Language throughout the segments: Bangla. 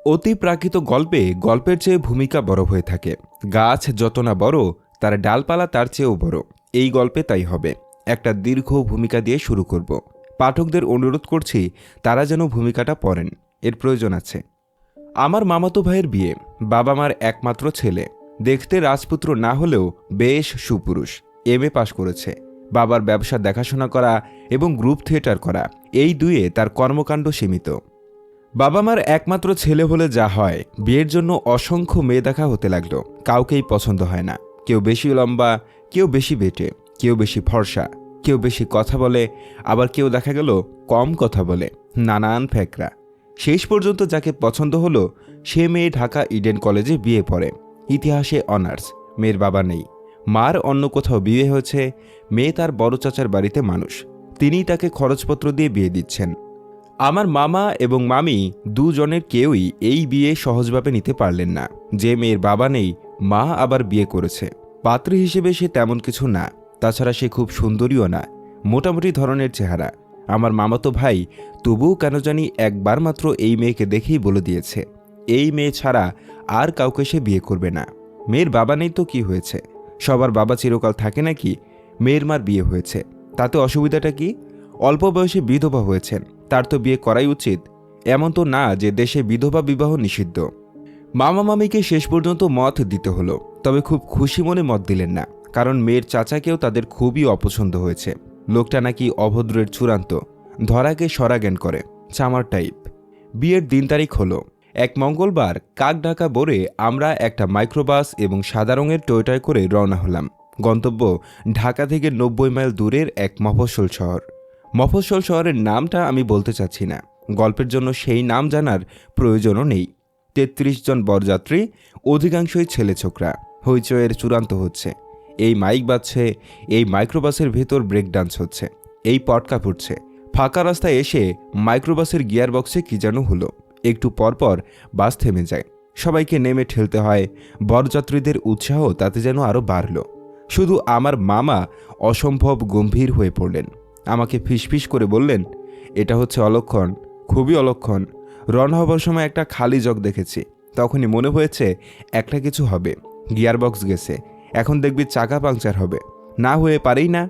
অতি প্রাকৃত গল্পে গল্পের চেয়ে ভূমিকা বড় হয়ে থাকে। গাছ যত না বড়, তার ডালপালা তার চেয়েও বড়। এই গল্পে তাই হবে। একটা দীর্ঘ ভূমিকা দিয়ে শুরু করব। পাঠকদের অনুরোধ করছি তারা যেন ভূমিকাটা পড়েন, এর প্রয়োজন আছে। আমার মামাতো ভাইয়ের বিয়ে, বাবা মার একমাত্র ছেলে। দেখতে রাজপুত্র না হলেও বেশ সুপুরুষ। এমএ পাশ করেছে। বাবার ব্যবসা দেখাশোনা করা এবং গ্রুপ থিয়েটার করা, এই দুয়ে তার কর্মকাণ্ড সীমিত। বাবা মার একমাত্র ছেলে হলে যা হয়, বিয়ের জন্য অসংখ্য মেয়ে দেখা হতে লাগলো। কাউকেই পছন্দ হয় না। কেউ বেশি লম্বা, কেউ বেশি বেটে, কেউ বেশি ফর্সা, কেউ বেশি কথা বলে, আবার কেউ দেখা গেল কম কথা বলে। নানান ফ্যাকরা। শেষ পর্যন্ত যাকে পছন্দ হলো সে মেয়ে ঢাকা ইডেন কলেজে বিয়ে পড়ে। ইতিহাসে অনার্স। মেয়ের বাবা নেই। মার অন্য কোথাও বিয়ে হয়েছে। মেয়ে তার বড় চাচার বাড়িতে মানুষ। তিনিই তাকে খরচপত্র দিয়ে বিয়ে দিচ্ছেন। আমার মামা এবং মামি দুজনের কেউই এই বিয়ে সহজভাবে নিতে পারলেন না। যে মেয়ের বাবা নেই, মা আবার বিয়ে করেছে। পাত্রী হিসেবে সে তেমন কিছু না। তাছাড়া সে খুব সুন্দরীও না, মোটামুটি ধরনের চেহারা। আমার মামাতো ভাই তবুও কেন জানি একবার মাত্র এই মেয়েকে দেখেই বলে দিয়েছে, এই মেয়ে ছাড়া আর কাউকে সে বিয়ে করবে না। মেয়ের বাবা নেই তো কি হয়েছে? সবার বাবা চিরকাল থাকে নাকি? মেয়ের মার বিয়ে হয়েছে, তাতে অসুবিধাটা কি? অল্প বয়সে বিধবা হয়েছেন, তার তো বিয়ে করাই উচিত। এমন তো না যে দেশে বিধবা বিবাহ নিষিদ্ধ। মামা মামিকে শেষ পর্যন্ত মত দিতে হলো, তবে খুব খুশি মনে মত দিলেন না, কারণ মেয়ের চাচাকেও তাদের খুবই অপছন্দ হয়েছে। লোকটা নাকি অভদ্রের চূড়ান্ত, ধরাকে সরা জ্ঞান করে, চামার টাইপ। বিয়ের দিন তারিখ হলো এক মঙ্গলবার। কাক ঢাকা বোরে আমরা একটা মাইক্রোবাস এবং সাদা রঙের টয়োটায় করে রওনা হলাম। গন্তব্য ঢাকা থেকে 90 মাইল দূরের এক মফস্বল শহর। মফস্বল শহরের নামটা আমি বলতে চাচ্ছি না, গল্পের জন্য সেই নাম জানার প্রয়োজনও নেই। 33 জন বরযাত্রী, অধিকাংশই ছেলে ছোকরা। হইচয়ের চূড়ান্ত হচ্ছে। এই মাইক বাজছে, এই মাইক্রোবাসের ভেতর ব্রেক ডান্স হচ্ছে, এই পটকা ফুটছে। ফাঁকা রাস্তায় এসে মাইক্রোবাসের গিয়ার বক্সে কি যেন হলো। একটু পরপর বাস থেমে যায়। সবাইকে নেমে ঠেলতে হয়। বরযাত্রীদের উৎসাহ তাতে যেন আরও বাড়ল। শুধু আমার মামা অসম্ভব গম্ভীর হয়ে পড়লেন। আমাকে ফিসফিস করে বললেন, এটা হচ্ছে অলক্ষণ, খুবই অলক্ষণ। রওনা হবার সময় একটা খালি জগ দেখেছি, তখনই মনে হয়েছে একটা কিছু হবে। গিয়ারবক্স গেছে, এখন দেখবি চাকা পাংচার হবে। না হয়ে পারেই না।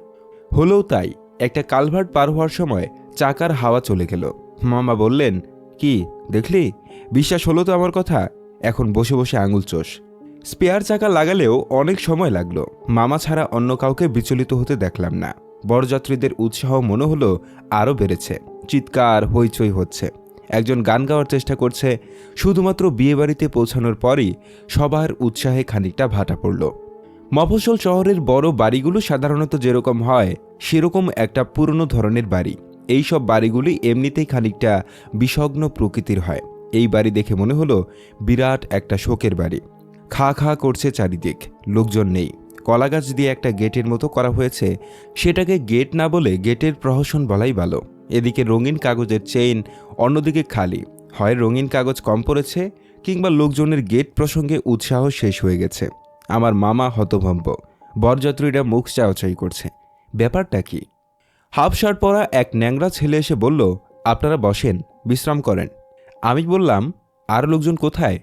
হলেও তাই। একটা কালভার্ট পার হওয়ার সময় চাকার হাওয়া চলে গেল। মামা বললেন, কি দেখলি? বিশ্বাস হলো তো আমার কথা? এখন বসে বসে আঙুল চোষ। স্পেয়ার চাকা লাগালেও অনেক সময় লাগলো। মামা ছাড়া অন্য কাউকে বিচলিত হতে দেখলাম না। বরযাত্রীদের উৎসাহ মনে হলো আরও বেড়েছে। চিৎকার হইচই হচ্ছে। একজন গান গাওয়ার চেষ্টা করছে। শুধুমাত্র বিয়েবাড়িতে পৌঁছানোর পরই সবার উৎসাহে খানিকটা ভাটা পড়ল। মফস্বল শহরের বড় বাড়িগুলো সাধারণত যেরকম হয় সেরকম একটা পুরনো ধরনের বাড়ি। এই সব বাড়িগুলি এমনিতেই খানিকটা বিষগ্ন প্রকৃতির হয়। এই বাড়ি দেখে মনে হলো বিরাট একটা শোকের বাড়ি। খা খা করছে চারিদিক, লোকজন নেই। কলাগাছ দিয়ে একটা গেটের মতো করা হয়েছে, সেটাকে গেট না বলে গেটের প্রহসন বলাই ভালো। এদিকে রঙিন কাগজের চেইন, অন্যদিকে খালি। হয় রঙিন কাগজ কম পড়েছে, কিংবা লোকজনের গেট প্রসঙ্গে উৎসাহ শেষ হয়ে গেছে। আমার মামা হতভম্ব। বরযাত্রীরা মুখ চাওয়াচাই করছে। ব্যাপারটা কি? হাফ শার্ট পরা এক ন্যাংরা ছেলে এসে বলল, আপনারা বসেন, বিশ্রাম করেন। আমি বললাম, আর লোকজন কোথায়?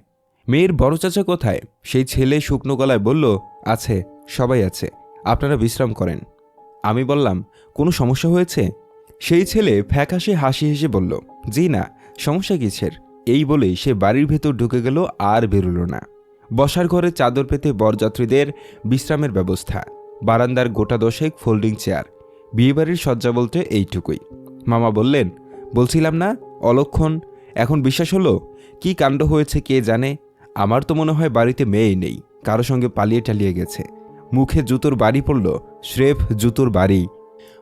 মেয়ের বড় চাচা কোথায়? সেই ছেলে শুকনো গলায় বলল, আছে, সবাই আছে, আপনারা বিশ্রাম করেন। আমি বললাম, কোনো সমস্যা হয়েছে? সেই ছেলে ফ্যাকাশে হাসি হেসে বলল, জি না, সমস্যা কিসের? এই বলেই সে বাড়ির ভেতর ঢুকে গেল, আর বেরোল না। বসার ঘরে চাদর পেতে বরযাত্রীদের বিশ্রামের ব্যবস্থা। বারান্দার গোটা দশেক ফোল্ডিং চেয়ার। বিয়েবাড়ির সজ্জা বলতে এইটুকুই। মামা বললেন, বলছিলাম না অলক্ষণ। এখন বিশ্বাস হলো? কি কাণ্ড হয়েছে কে জানে। আমার তো মনে হয় বাড়িতে মেয়েই নেই, কারো সঙ্গে পালিয়ে টালিয়ে গেছে। মুখে জুতোর বাড়ি পড়ল, স্রেফ জুতোর বাড়ি।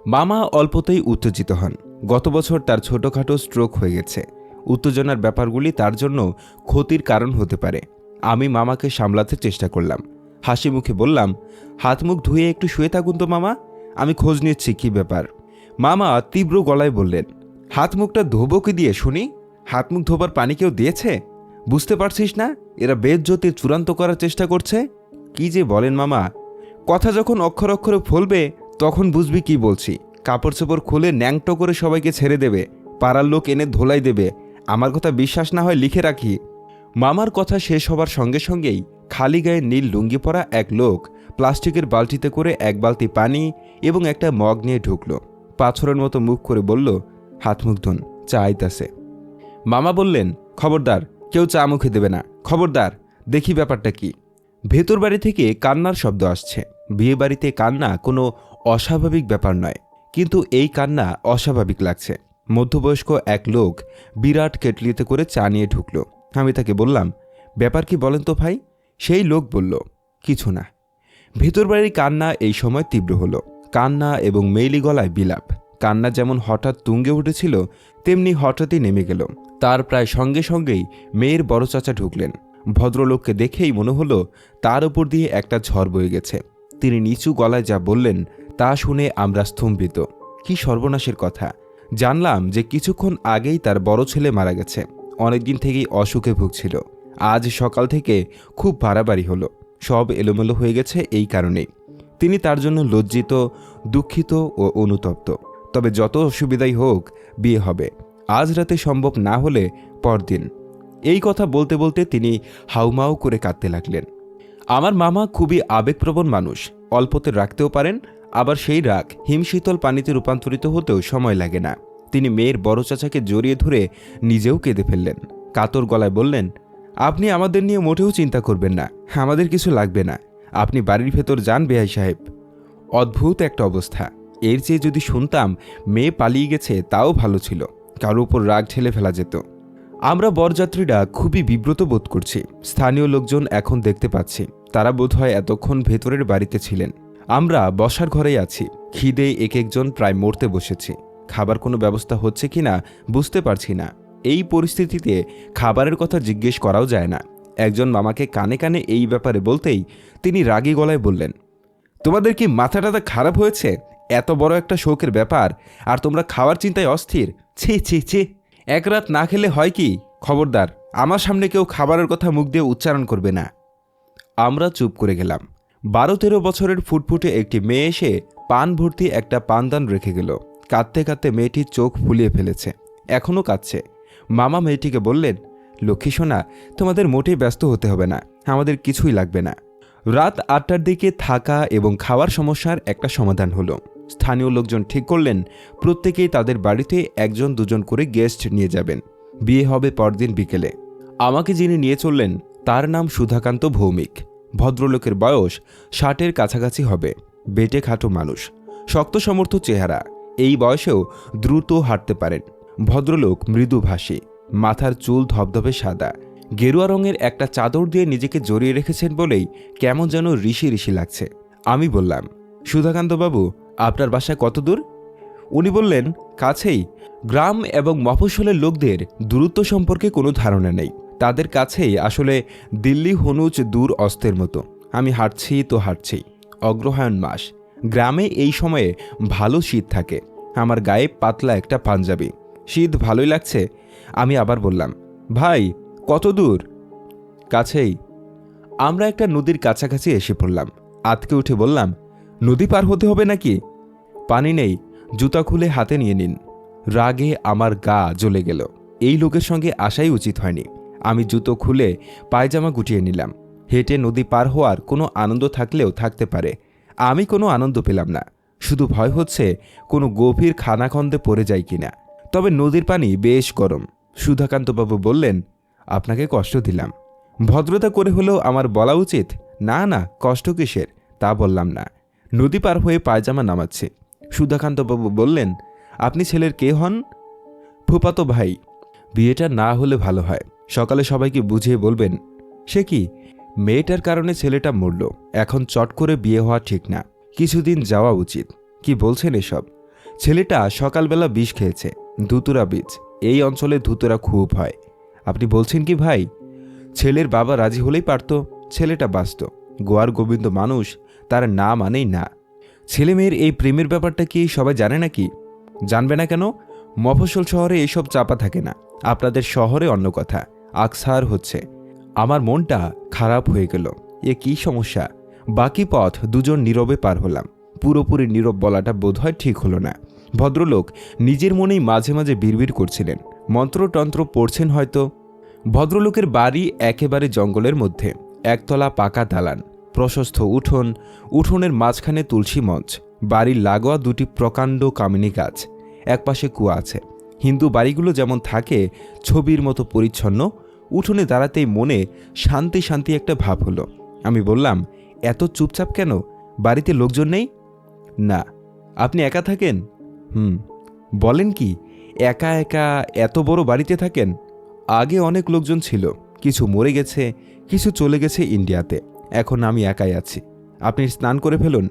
মামা অল্পতেই উত্তেজিত হন। গত বছর তার ছোটোখাটো স্ট্রোক হয়ে গেছে। উত্তেজনার ব্যাপারগুলি তার জন্য ক্ষতির কারণ হতে পারে। আমি মামাকে সামলাতে চেষ্টা করলাম। হাসি মুখে বললাম, হাত মুখ ধুয়ে একটু শুয়ে থাকুন তো মামা, আমি খোঁজ নিচ্ছি কী ব্যাপার। মামা তীব্র গলায় বললেন, হাত মুখটা ধোবো কি দিয়ে শুনি? হাত মুখ ধোবার পানি কেউ দিয়েছে? বুঝতে পারছিস না এরা বেজ্জতি চূড়ান্ত করার চেষ্টা করছে? কি যে বলেন মামা, কথা যখন অক্ষর অক্ষরে ফলবে তখন বুঝবি কি বলছি। কাপড় চোপড় খুলে ন্যাংটো করে সবাইকে ছেড়ে দেবে, পাড়ার লোক এনে ধোলাই দেবে। আমার কথা বিশ্বাস না হয় লিখে রাখি। মামার কথা শেষ হবার সঙ্গে সঙ্গেই খালি গায়ে নীল লুঙ্গি পরা এক লোক প্লাস্টিকের বালতিতে করে এক বালতি পানি এবং একটা মগ নিয়ে ঢুকল। পাথরের মতো মুখ করে বলল, হাত মুখ ধুন, চা আইতাছে। মামা বললেন, খবরদার, কেউ চা মুখে দেবে না, খবরদার, দেখি ব্যাপারটা কি। ভেতর বাড়ি থেকে কান্নার শব্দ আসছে। বিয়ে বাড়িতে কান্না কোনো অস্বাভাবিক ব্যাপার নয়, কিন্তু এই কান্না অস্বাভাবিক লাগছে। মধ্যবয়স্ক এক লোক বিরাট কেটলিতে করে চা নিয়ে ঢুকল। আমি তাকে বললাম, ব্যাপার কি বলেন তো ভাই? সেই লোক বলল, কিছু না। ভেতর বাড়ির কান্না এই সময় তীব্র হলো। কান্না এবং মেইলি গলায় বিলাপ। কান্না যেমন হঠাৎ তুঙ্গে উঠেছিল, তেমনি হঠাৎই নেমে গেল। তার প্রায় সঙ্গে সঙ্গেই মেয়ের বড় চাচা ঢুকলেন। ভদ্রলোককে দেখেই মনে হলো তার উপর দিয়ে একটা ঝড় বয়ে গেছে। তিনি নিচু গলায় যা বললেন তা শুনে আমরা স্তম্ভিত। কি সর্বনাশের কথা! জানলাম যে কিছুক্ষণ আগেই তার বড় ছেলে মারা গেছে। অনেকদিন থেকেই অসুখে ভুগছিল। আজ সকাল থেকে খুব বাড়াবাড়ি হলো। সব এলোমেলো হয়ে গেছে এই কারণেই। তিনি তার জন্য লজ্জিত, দুঃখিত ও অনুতপ্ত। তবে যত অসুবিধাই হোক, বিয়ে হবে। আজ রাতে সম্ভব না হলে পরদিন। এই কথা বলতে বলতে তিনি হাউমাউ করে কাঁদতে লাগলেন। আমার মামা খুবই আবেগপ্রবণ মানুষ। অল্পতে রাখতেও পারেন, আবার সেই রাগ হিমশীতল পানিতে রূপান্তরিত হতেও সময় লাগে না। তিনি মেয়ের বড় চাচাকে জড়িয়ে ধরে নিজেও কেঁদে ফেললেন। কাতর গলায় বললেন, আপনি আমাদের নিয়ে মোটেও চিন্তা করবেন না, আমাদের কিছু লাগবে না। আপনি বাড়ির ভেতর যান বেয়াই সাহেব। অদ্ভুত একটা অবস্থা। এর চেয়ে যদি শুনতাম মেয়ে পালিয়ে গেছে তাও ভালো ছিল, কারোর উপর রাগ ঠেলে ফেলা যেত। আমরা বরযাত্রীরা খুবই বিব্রত বোধ করছি। স্থানীয় লোকজন এখন দেখতে পাচ্ছি, তারা বোধহয় এতক্ষণ ভেতরের বাড়িতে ছিলেন। আমরা বসার ঘরেই আছি। খিদে এক একজন প্রায় মরতে বসেছি। খাবার কোনো ব্যবস্থা হচ্ছে কিনা বুঝতে পারছি না। এই পরিস্থিতিতে খাবারের কথা জিজ্ঞেস করাও যায় না। একজন মামাকে কানে কানে এই ব্যাপারে বলতেই তিনি রাগী গলায় বললেন, তোমাদের কি মাথা টাথা খারাপ হয়েছে? এত বড় একটা শোকের ব্যাপার, আর তোমরা খাওয়ার চিন্তায় অস্থির। ছি ছি ছি, এক রাত না খেলে হয় কি? খবরদার, আমার সামনে কেউ খাবারের কথা মুখ দিয়ে উচ্চারণ করবে না। আমরা চুপ করে গেলাম। 12-13 বছরের ফুটফুটে একটি মেয়ে এসে পান ভর্তি একটা পানদান রেখে গেল। কাঁদতে কাঁদতে মেয়েটির চোখ ফুলিয়ে ফেলেছে, এখনও কাঁদছে। মামা মেয়েটিকে বললেন, লক্ষ্মী সোনা, তোমাদের মোটেই ব্যস্ত হতে হবে না, আমাদের কিছুই লাগবে না। রাত 8টার দিকে থাকা এবং খাওয়ার সমস্যার একটা সমাধান হলো। স্থানীয় লোকজন ঠিক করলেন প্রত্যেকেই তাদের বাড়িতে 1-2 করে গেস্ট নিয়ে যাবেন। বিয়ে হবে পরদিন বিকেলে। আমাকে যিনি নিয়ে চললেন তার নাম সুধাকান্ত ভৌমিক। ভদ্রলোকের বয়স 60-এর কাছাকাছি হবে। বেটে খাটো মানুষ, শক্ত সমর্থ চেহারা। এই বয়সেও দ্রুত হাঁটতে পারেন। ভদ্রলোক মৃদুভাষী, মাথার চুল ধবধবে সাদা। গেরুয়া রঙের একটা চাদর দিয়ে নিজেকে জড়িয়ে রেখেছেন বলেই কেমন যেন ঋষি ঋষি লাগছে। আমি বললাম, সুধাকান্তবাবু, আপনার বাসা কত দূর? উনি বললেন, কাছেই। গ্রাম এবং মফস্বলের লোকদের দূরত্ব সম্পর্কে কোনো ধারণা নেই। তাদের কাছেই আসলে দিল্লি হনুজ দূর অস্তের মতো। আমি হাঁটছি তো হাঁটছি। অগ্রহায়ণ মাস। গ্রামে এই সময়ে ভালো শীত থাকে। আমার গায়ে পাতলা একটা পাঞ্জাবি। শীত ভালোই লাগছে। আমি আবার বললাম, ভাই, কত দূর? কাছেই। আমরা একটা নদীর কাছাকাছি এসে পড়লাম। আতকে উঠে বললাম, নদী পার হতে হবে নাকি? পানি নেই, জুতা খুলে হাতে নিয়ে নিন। রাগে আমার গা জ্বলে গেল। এই লোকের সঙ্গে আসাই উচিত হয়নি। আমি জুতো খুলে পায়জামা গুটিয়ে নিলাম। হেঁটে নদী পার হওয়ার কোনো আনন্দ থাকলেও থাকতে পারে, আমি কোনো আনন্দ পেলাম না। শুধু ভয় হচ্ছে কোনো গভীর খানাখন্দে পড়ে যায় কিনা। তবে নদীর পানি বেশ গরম। সুধাকান্তবাবু বললেন, আপনাকে কষ্ট দিলাম। ভদ্রতা করে হলেও আমার বলা উচিত। না না, কষ্ট কিসের, তা বললাম না। নদী পার হয়ে পায়জামা নামাচ্ছে। সুধাকান্তবাবু বললেন, আপনি ছেলের কে হন? ফুফাতো ভাই। বিয়েটা না হলে ভালো হয়, সকালে সবাইকে বুঝিয়ে বলবেন। সে কি, মেয়েটার কারণে ছেলেটা মরল, এখন চট করে বিয়ে হওয়া ঠিক না, কিছুদিন যাওয়া উচিত। কি বলছেন এসব? ছেলেটা সকালবেলা বিষ খেয়েছে, ধুতুরা বীজ। এই অঞ্চলে ধুতুরা খুব হয়। আপনি বলছেন কি ভাই? ছেলের বাবা রাজি হলেই পারত, ছেলেটা বাঁচত। গোয়ার গোবিন্দ মানুষ, তার না মানেই না। ছেলে মেয়ের এই প্রেমের ব্যাপারটা কি সবাই জানে নাকি? জানবে না কেন? মফস্বল শহরে এইসব চাপা থাকে না। আপনাদের শহরে অন্য কথা, আকসার হচ্ছে। আমার মনটা খারাপ হয়ে গেল। এ কি সমস্যা? বাকি পথ দুজন নীরবে পার হলাম। পুরোপুরি নীরব বলাটা বোধহয় ঠিক হলো না। ভদ্রলোক নিজের মনেই মাঝে মাঝে বিড়বিড় করছিলেন, মন্ত্রতন্ত্র পড়ছেন হয়তো। ভদ্রলোকের বাড়ি একেবারে জঙ্গলের মধ্যে। একতলা পাকা দালান, প্রশস্ত উঠোন, উঠোনের মাঝখানে তুলসী মঞ্চ, বাড়ির লাগোয়া দুটি প্রকাণ্ড কামিনী গাছ, একপাশে কুয়া আছে। হিন্দু বাড়িগুলো যেমন থাকে ছবির মতো পরিচ্ছন্ন, উঠোনে দাঁড়াতেই মনে শান্তি শান্তি একটা ভাব হলো। আমি বললাম, এত চুপচাপ কেন? বাড়িতে লোকজন নেই? না। আপনি একা থাকেন? বলেন কি, একা একা এত বড় বাড়িতে থাকেন? আগে অনেক লোকজন ছিল, কিছু মরে গেছে, কিছু চলে গেছে ইন্ডিয়াতে। এখন আমি একাই আছি। আপনি স্নান করে ফেলুন।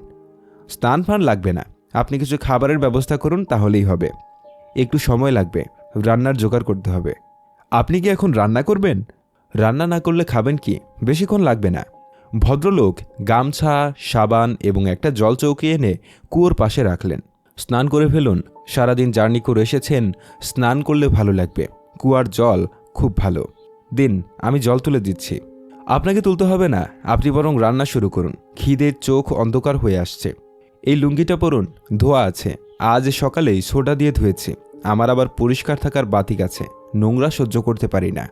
স্নান ফান লাগবে না, আপনি কিছু খাবারের ব্যবস্থা করুন, তাহলেই হবে। একটু সময় লাগবে, রান্নার জোগাড় করতে হবে। আপনি কি এখন রান্না করবেন? রান্না না করলে খাবেন কি? বেশিক্ষণ লাগবে না। ভদ্রলোক গামছা, সাবান এবং একটা জলচৌকি এনে কুয়োর পাশে রাখলেন। স্নান করে ফেলুন, সারাদিন জার্নি করে এসেছেন, স্নান করলে ভালো লাগবে। কুয়ার জল খুব ভালো। দিন, আমি জল তুলে দিচ্ছি। আপনাকে তুলতে হবে না, আপনি বরং রান্না শুরু করুন। খিদের চোখ অন্ধকার হয়ে আসছে। এই লুঙ্গিটা পরুন, ধোয়া আছে, আজ সকালেই সোডা দিয়ে ধুয়েছি। আমার আবার পরিষ্কার থাকার বাতিক আছে, নোংরা সহ্য করতে পারি না।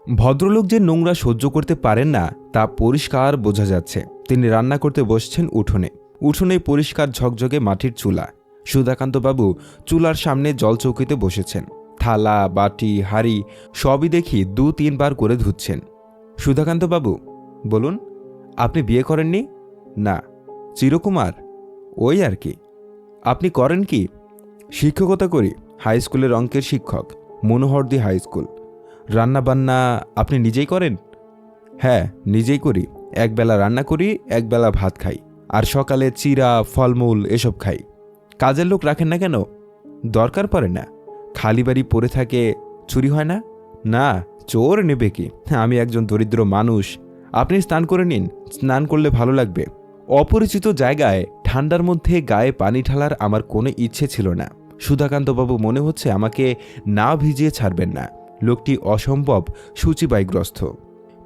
ভদ্রলোক যে নোংরা সহ্য করতে পারেন না তা পরিষ্কার বোঝা যাচ্ছে। তিনি রান্না করতে বসছেন উঠোনে। উঠোনে পরিষ্কার ঝকঝকে মাটির চুলা। সুধাকান্তবাবু চুলার সামনে জলচৌকিতে বসেছেন। থালা, বাটি, হাঁড়ি সবই দেখি 2-3 বার করে ধুচ্ছেন। সুধাকান্তবাবু, বলুন। আপনি বিয়ে করেননি? না। চিরকুমার? ওই আর কি। আপনি করেন কি? শিক্ষকতা করি, হাই স্কুলের অঙ্কের শিক্ষক, মনোহরদী হাই স্কুল। রান্নাবান্না আপনি নিজেই করেন? হ্যাঁ, নিজেই করি। একবেলা রান্না করি, একবেলা ভাত খাই, আর সকালে চিরা, ফলমূল এসব খাই। কাজের লোক রাখেন না কেন? দরকার পড়ে না। খালি বাড়ি পড়ে থাকে, চুরি হয় না? না, চোর নেবে কি? আমি একজন দরিদ্র মানুষ। আপনি স্নান করে নিন, স্নান করলে ভালো লাগবে। অপরিচিত জায়গায় ঠান্ডার মধ্যে গায়ে পানি ঢালার আমার কোনো ইচ্ছে ছিল না। সুধাকান্তবাবু মনে হচ্ছে আমাকে না ভিজিয়ে ছাড়বেন না। লোকটি অসম্ভব সূচিবায়গ্রস্ত।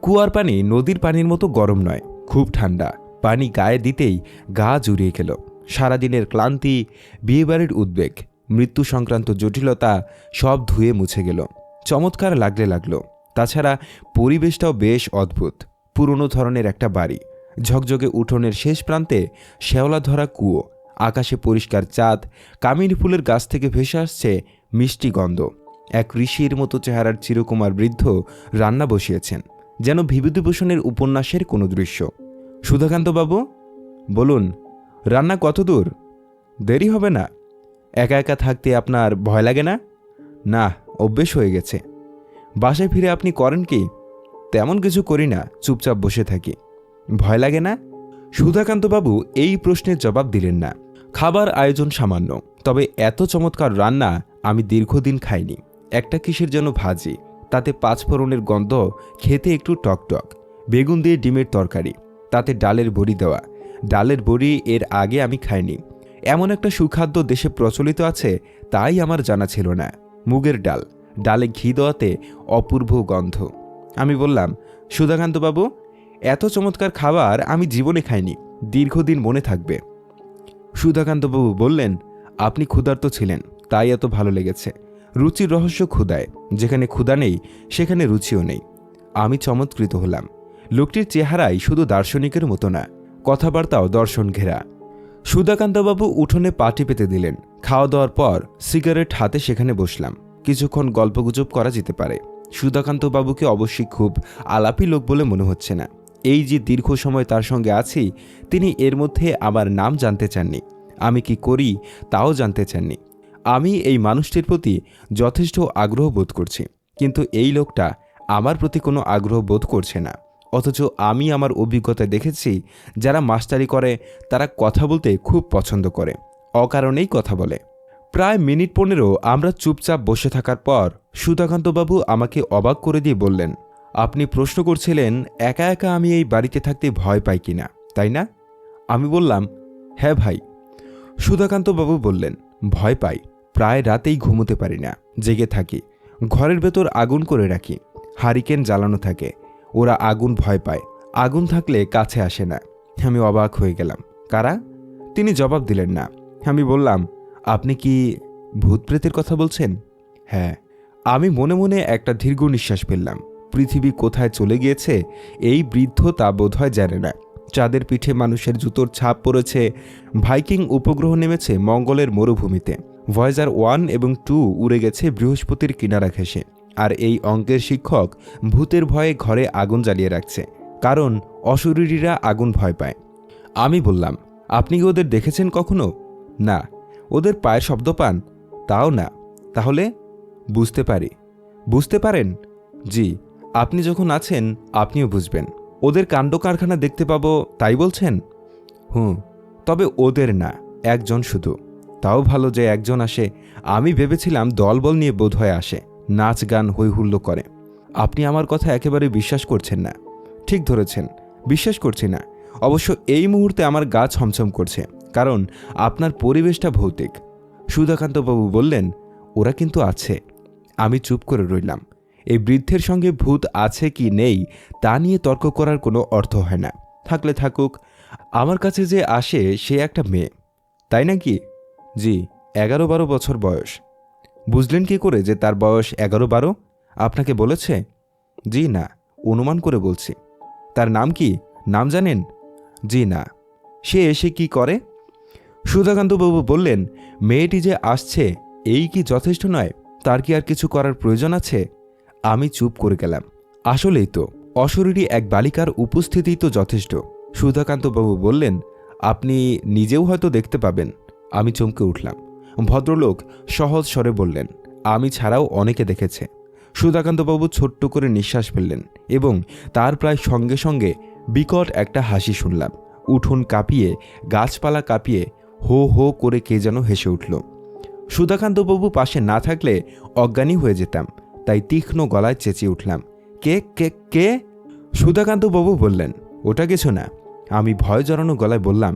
কুয়ার পানি নদীর পানির মতো গরম নয়, খুব ঠান্ডা। পানি গায়ে দিতেই গা জুড়িয়ে গেল। সারাদিনের ক্লান্তি, বিয়েবাড়ির উদ্বেগ, মৃত্যু সংক্রান্ত জটিলতা সব ধুয়ে মুছে গেল। চমৎকার লাগলো। তাছাড়া পরিবেশটাও বেশ অদ্ভুত। পুরনো ধরনের একটা বাড়ি, ঝকঝকে উঠোনের শেষ প্রান্তে শ্যাওলা ধরা কুয়ো, আকাশে পরিষ্কার চাঁদ, কামিনী ফুলের গাছ থেকে ভেসে আসছে মিষ্টি গন্ধ। এক ঋষির মতো চেহারার চিরকুমার বৃদ্ধ রান্না বসিয়েছেন, যেন বিভূতিভূষণের উপন্যাসের কোনো দৃশ্য। সুধাকান্তবাবু, বলুন, রান্না কত দূর? দেরি হবে না? একা একা থাকতে আপনার ভয় লাগে না? না, অভ্যেস হয়ে গেছে। বাসায় ফিরে আপনি করেন কি? তেমন কিছু করি না, চুপচাপ বসে থাকি। ভয় লাগে না? সুধাকান্তবাবু এই প্রশ্নের জবাব দিলেন না। খাবার আয়োজন সামান্য, তবে এত চমৎকার রান্না আমি দীর্ঘদিন খাইনি। একটা কিসের যেন ভাজি, তাতে 5 ফোড়নের গন্ধ, খেতে একটু টকটক। বেগুন দিয়ে ডিমের তরকারি, তাতে ডালের বড়ি দেওয়া। ডালের বড়ি এর আগে আমি খাইনি। এমন একটা সুখাদ্য দেশে প্রচলিত আছে তাই আমার জানা ছিল না। মুগের ডাল, ডালে ঘি দেওয়াতে অপূর্ব গন্ধ। আমি বললাম, সুধাকান্তবাবু, এত চমৎকার খাবার আমি জীবনে খাইনি, দীর্ঘদিন মনে থাকবে। সুধাকান্তবাবু বললেন, আপনি ক্ষুধার্ত ছিলেন, তাই এত ভালো লেগেছে। রুচির রহস্য ক্ষুধায়, যেখানে ক্ষুধা নেই সেখানে রুচিও নেই। আমি চমৎকৃত হলাম। লোকটির চেহারাই শুধু দার্শনিকের মতো না, কথাবার্তাও দর্শন ঘেরা। সুধাকান্তবাবু উঠোনে পাটি পেতে দিলেন। খাওয়া দাওয়ার পর সিগারেট হাতে সেখানে বসলাম। কিছুক্ষণ গল্পগুজব করা যেতে পারে। সুধাকান্তবাবুকে অবশ্যই খুব আলাপি লোক বলে মনে হচ্ছে না। এই যে দীর্ঘ সময় তার সঙ্গে আছি, তিনি এর মধ্যে আমার নাম জানতে চাননি, আমি কি করি তাও জানতে চাননি। আমি এই মানুষটির প্রতি যথেষ্ট আগ্রহ বোধ করছি, কিন্তু এই লোকটা আমার প্রতি কোনো আগ্রহ বোধ করছে না। অথচ আমি আমার অভিজ্ঞতায় দেখেছি, যারা মাস্টারি করে তারা কথা বলতে খুব পছন্দ করে, অকারণেই কথা বলে। প্রায় মিনিট 15 আমরা চুপচাপ বসে থাকার পর সুধাকান্তবাবু আমাকে অবাক করে দিয়ে বললেন, আপনি প্রশ্ন করছিলেন একা একা আমি এই বাড়িতে থাকতে ভয় পাই কিনা, তাই না? আমি বললাম, হ্যাঁ ভাই। সুধাকান্তবাবু বললেন, ভয় পাই, প্রায় রাতেই ঘুমোতে পারি না, জেগে থাকি। ঘরের ভেতর আগুন করে রাখি, হারিকেন জ্বালানো থাকে। ওরা আগুন ভয় পায়, আগুন থাকলে কাছে আসে না। আমি অবাক হয়ে গেলাম, কারা? তিনি জবাব দিলেন না। আমি বললাম, আপনি কি ভূতপ্রেতের কথা বলছেন? হ্যাঁ। আমি মনে মনে একটা দীর্ঘ নিঃশ্বাস ফেললাম। পৃথিবী কোথায় চলে গিয়েছে এই বৃদ্ধ তা বোধহয় জানে না। চাঁদের পিঠে মানুষের জুতোর ছাপ পড়েছে, ভাইকিং উপগ্রহ নেমেছে মঙ্গলের মরুভূমিতে, ভয়েজার 1 এবং 2 উড়ে গেছে বৃহস্পতির কিনারা ঘেঁষে। আর এই অঙ্কের শিক্ষক ভূতের ভয়ে ঘরে আগুন জ্বালিয়ে রাখছে, কারণ অশরীরীরা আগুন ভয় পায়। আমি বললাম, আপনি কি ওদের দেখেছেন কখনো? না। ওদের পায়ের শব্দ পান? তাও না। তাহলে? বুঝতে পারি। বুঝতে পারেন? জি। আপনি যখন আছেন আপনিও বুঝবেন। ওদের কাণ্ড কারখানা দেখতে পাবো তাই বলছেন? তবে ওদের না, একজন শুধু। তাও ভালো যে একজন আসে। আমি ভেবেছিলাম দলবল নিয়ে বোধহয় আসে, নাচ গান হৈ হুল্লো করে। আপনি আমার কথা একেবারে বিশ্বাস করছেন না। ঠিক ধরেছেন, বিশ্বাস করছি না। অবশ্য এই মুহূর্তে আমার গা ছমছম করছে, কারণ আপনার পরিবেশটা ভৌতিক। সুধাকান্তবাবু বললেন, ওরা কিন্তু আছে। আমি চুপ করে রইলাম। এই বৃদ্ধের সঙ্গে ভূত আছে কি নেই তা নিয়ে তর্ক করার কোনো অর্থ হয় না। থাকলে থাকুক। আমার কাছে যে আসে সে একটা মেয়ে। তাই নাকি? জি, 11-12 বছর বয়স। বুঝলেন কি করে যে তার বয়স 11-12? আপনাকে বলেছে? জি না, অনুমান করে বলছি। তার নাম কি? নাম জানেন? জি না। সে এসে কি করে? সুধাকান্তবাবু বললেন, মেয়েটি যে আসছে এই কি যথেষ্ট নয়? তার কি আর কিছু করার প্রয়োজন আছে? আমি চুপ করে গেলাম। আসলেই তো, অশরীরী এক বালিকার উপস্থিতিই তো যথেষ্ট। সুধাকান্তবাবু বললেন, আপনি নিজেও হয়তো দেখতে পাবেন। আমি চমকে উঠলাম। ভদ্রলোক সহজ স্বরে বললেন, আমি ছাড়াও অনেকে দেখেছে। সুধাকান্তবাবু ছোট্ট করে নিঃশ্বাস ফেললেন এবং তার প্রায় সঙ্গে সঙ্গে বিকট একটা হাসি শুনলাম। উঠোন কাঁপিয়ে, গাছপালা কাঁপিয়ে হো হো করে কে যেন হেসে উঠল। সুধাকান্তবাবু পাশে না থাকলে অজ্ঞানী হয়ে যেতাম, তাই তীক্ষ্ণ গলায় চেঁচিয়ে উঠলাম, কে কে কে? সুধাকান্তবাবু বললেন, ওটা কিছু না। আমি ভয় জড়ানো গলায় বললাম,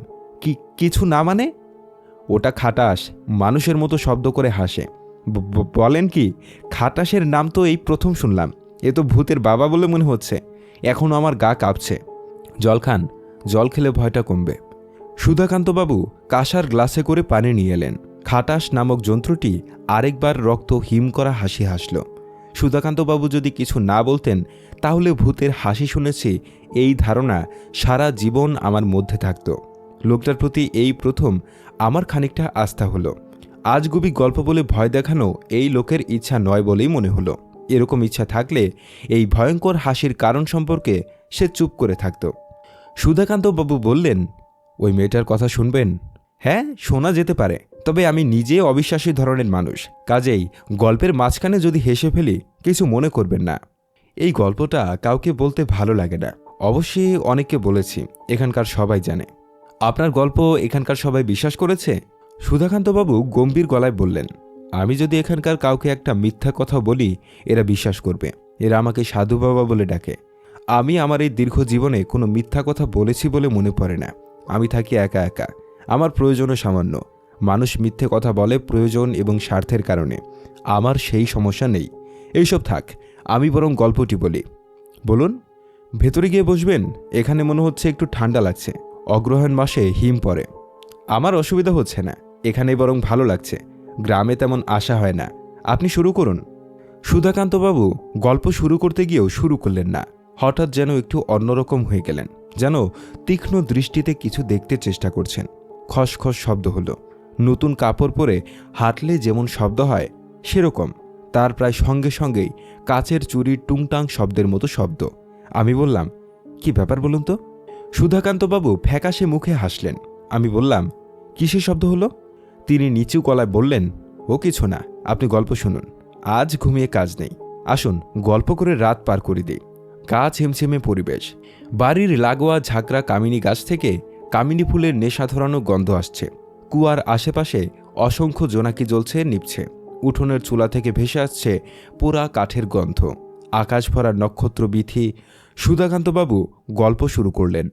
কিছু না মানে? ওটা খাটাস, মানুষের মতো শব্দ করে হাসে। বলেন কি? খাটাসের নাম তো এই প্রথম শুনলাম। এ তো ভূতের বাবা বলে মনে হচ্ছে। এখনও আমার গা কাঁপছে। জল খান, জল খেলে ভয়টা কমবে। সুধাকান্তবাবু কাঁসার গ্লাসে করে পানি নিয়ে এলেন। খাটাস নামক যন্ত্রটি আরেকবার রক্ত হিম করা হাসি হাসল। সুধাকান্তবাবু যদি কিছু না বলতেন তাহলে ভূতের হাসি শুনেছি এই ধারণা সারা জীবন আমার মধ্যে থাকত। লোকটার প্রতি এই প্রথম আমার খানিকটা আস্থা হলো। আজগুবি গল্প বলে ভয় দেখানো এই লোকের ইচ্ছা নয় বলেই মনে হলো। এরকম ইচ্ছা থাকলে এই ভয়ঙ্কর হাসির কারণ সম্পর্কে সে চুপ করে থাকত। সুধাকান্তবাবু বললেন, ওই মেয়েটার কথা শুনবেন? হ্যাঁ, শোনা যেতে পারে, তবে আমি নিজে অবিশ্বাসী ধরনের মানুষ। কাজেই গল্পের মাঝখানে যদি হেসে ফেলি কিছু মনে করবেন না। এই গল্পটা কাউকে বলতে ভালো লাগে না। অবশ্যই অনেককে বলেছি, এখানকার সবাই জানে। আপনার গল্প এখানকার সবাই বিশ্বাস করেছে? সুধাকান্তবাবু গম্ভীর গলায় বললেন, আমি যদি এখানকার কাউকে একটা মিথ্যা কথা বলি এরা বিশ্বাস করবে। এরা আমাকে সাধু বাবা বলে ডাকে। আমি আমার এই দীর্ঘ জীবনে কোনো মিথ্যা কথা বলেছি বলে মনে পড়ে না। আমি থাকি একা একা। আমার প্রয়োজনও সামান্য। মানুষ মিথ্যে কথা বলে প্রয়োজন এবং স্বার্থের কারণে। আমার সেই সমস্যা নেই। এইসব থাক, আমি বরং গল্পটি বলি। বলুন। ভেতরে গিয়ে বসবেন? এখানে মনে হচ্ছে একটু ঠান্ডা লাগছে। অগ্রহায়ণ মাসে হিম পড়ে। আমার অসুবিধা হচ্ছে না, এখানে বরং ভালো লাগছে। গ্রামে তেমন আসা হয় না। আপনি শুরু করুন। সুধাকান্তবাবু গল্প শুরু করতে গিয়েও শুরু করলেন না। হঠাৎ যেন একটু অন্যরকম হয়ে গেলেন, যেন তীক্ষ্ণ দৃষ্টিতে কিছু দেখতে চেষ্টা করছেন। খসখস শব্দ হলো। নতুন কাপড় পরে হাঁটলে যেমন শব্দ হয় সেরকম। তার প্রায় সঙ্গে সঙ্গেই কাচের চুরির টুংটাং শব্দের মতো শব্দ। আমি বললাম, কি ব্যাপার বলুন তো? সুধাকান্তবাবু ফ্যাকাশে মুখে হাসলেন। আমি বললাম, কিসের শব্দ হলো? তিনি নিচু গলায় বললেন, ও কিছু না, আপনি গল্প শুনুন। আজ ঘুমিয়ে কাজ নেই। আসুন গল্প করে রাত পার করে দিই। গা ছেমছেমে পরিবেশ। বাড়ির লাগোয়া ঝাঁকড়া কামিনী গাছ থেকে কামিনী ফুলের নেশা ধরানো গন্ধ আসছে। কুয়ার আশেপাশে অসংখ্য জোনাকি জ্বলছে নিভছে। উঠোনের চুলা থেকে ভেসে আসছে পোড়া কাঠের গন্ধ। আকাশ ভরা নক্ষত্র বিথি। সুধাকান্তবাবু গল্প শুরু করলেন।